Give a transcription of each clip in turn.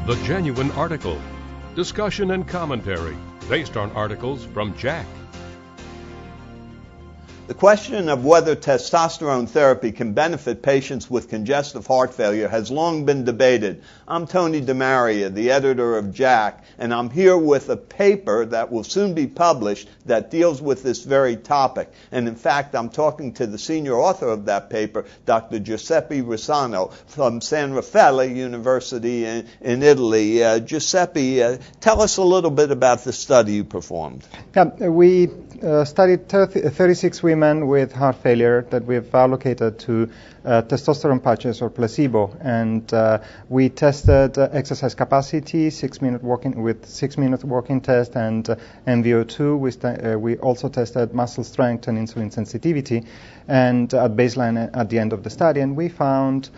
The Genuine Article. Discussion and commentary based on articles from JACC. The question of whether testosterone therapy can benefit patients with congestive heart failure has long been debated. I'm Tony DeMaria, the editor of JACC, and I'm here with a paper that will soon be published that deals with this very topic. And in fact, I'm talking to the senior author of that paper, Dr. Giuseppe Rosano from San Raffaele University in Italy. Giuseppe, tell us a little bit about the study you performed. Yeah, we studied 36 women with heart failure that we've allocated to testosterone patches or placebo, and we tested exercise capacity, 6-minute walking with 6-minute walking test, and MVO2. We also tested muscle strength and insulin sensitivity, and at baseline at the end of the study, and we found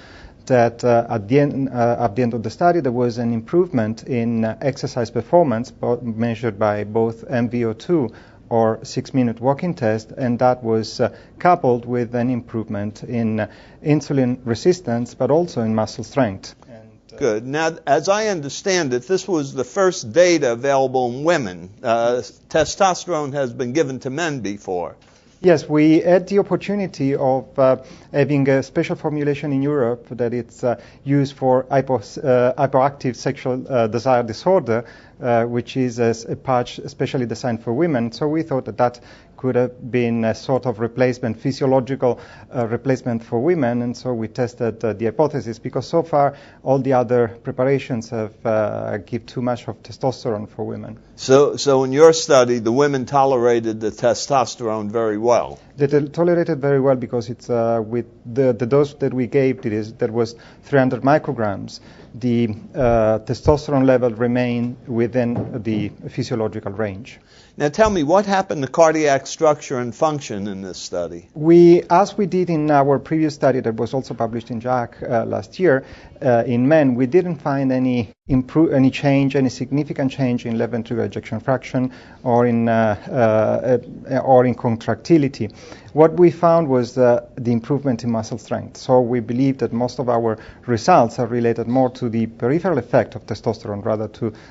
that at the end of the study there was an improvement in exercise performance measured by both MVO2 or 6-minute walking test, and that was coupled with an improvement in insulin resistance, but also in muscle strength. Good. Now, as I understand it, this was the first data available in women. Testosterone has been given to men before. Yes, we had the opportunity of having a special formulation in Europe that it's used for hypoactive sexual desire disorder, which is a patch especially designed for women. So we thought that that could have been a sort of replacement, physiological replacement for women, and so we tested the hypothesis, because so far all the other preparations have give too much of testosterone for women. So in your study, the women tolerated the testosterone very well. They tolerated very well because it's with the dose that we gave, that was 300 micrograms. The testosterone level remained within the physiological range. Now tell me, what happened to cardiac structure and function in this study? As we did in our previous study that was also published in JACC last year, in men, we didn't find any significant change in left ventricular ejection fraction or in contractility. What we found was the improvement in muscle strength. So we believe that most of our results are related more to the peripheral effect of testosterone rather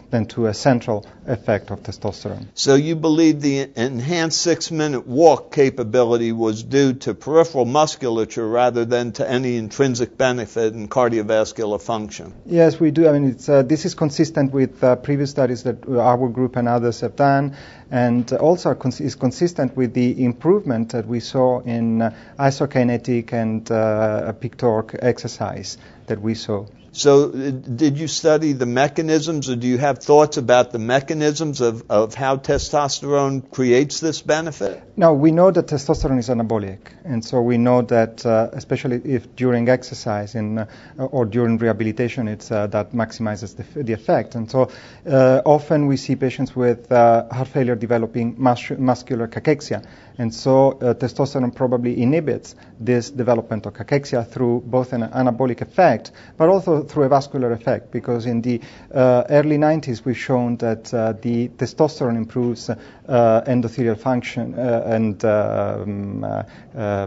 than to a central effect of testosterone. So you believe the enhanced 6-minute walk capability was due to peripheral musculature rather than to any intrinsic benefit in cardiovascular function? Yes, we do. I mean, this is consistent with previous studies that our group and others have done, and also is consistent with the improvement that we saw in isokinetic and peak torque exercise that we saw. So did you study the mechanisms, or do you have thoughts about the mechanisms of how testosterone creates this benefit? No, we know that testosterone is anabolic, and so we know that especially if during exercise or during rehabilitation, that maximizes the effect. And so often we see patients with heart failure developing muscular cachexia, and so testosterone probably inhibits this development of cachexia through both an anabolic effect, but also through a vascular effect, because in the early 90s we've shown that the testosterone improves endothelial function and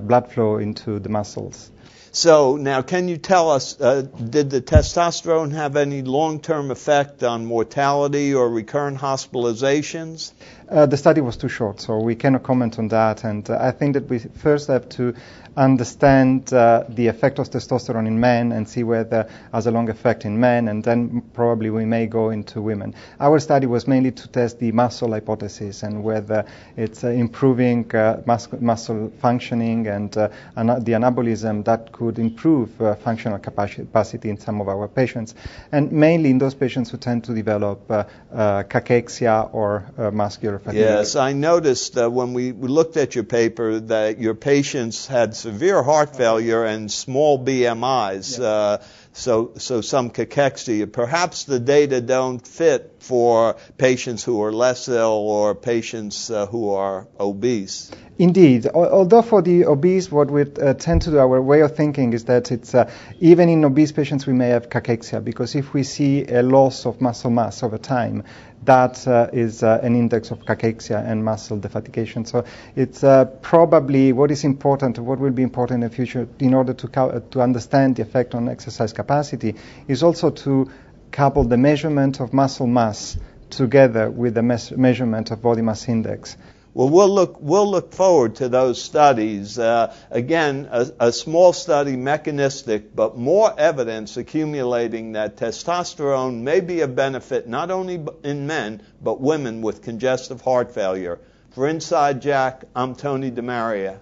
blood flow into the muscles. So now, can you tell us, did the testosterone have any long-term effect on mortality or recurrent hospitalizations? The study was too short, so we cannot comment on that. And I think that we first have to understand the effect of testosterone in men and see whether it has a long effect in men, and then probably we may go into women. Our study was mainly to test the muscle hypothesis and whether it's improving muscle functioning and the anabolism that could improve functional capacity in some of our patients, and mainly in those patients who tend to develop cachexia or muscular fatigue. Yes, I noticed when we looked at your paper that your patients had severe heart failure and small BMIs, so some cachexia. Perhaps the data don't fit for patients who are less ill or patients who are obese. Indeed. Although for the obese, what we tend to do, our way of thinking is that it's even in obese patients we may have cachexia, because if we see a loss of muscle mass over time, that is an index of cachexia and muscle defatigation. So it's probably what is important, what will be important in the future in order to understand the effect on exercise capacity is also to couple the measurement of muscle mass together with the measurement of body mass index. Well, we'll look forward to those studies. Again, a small study, mechanistic, but more evidence accumulating that testosterone may be a benefit not only in men, but women with congestive heart failure. For Inside JACC, I'm Tony DeMaria.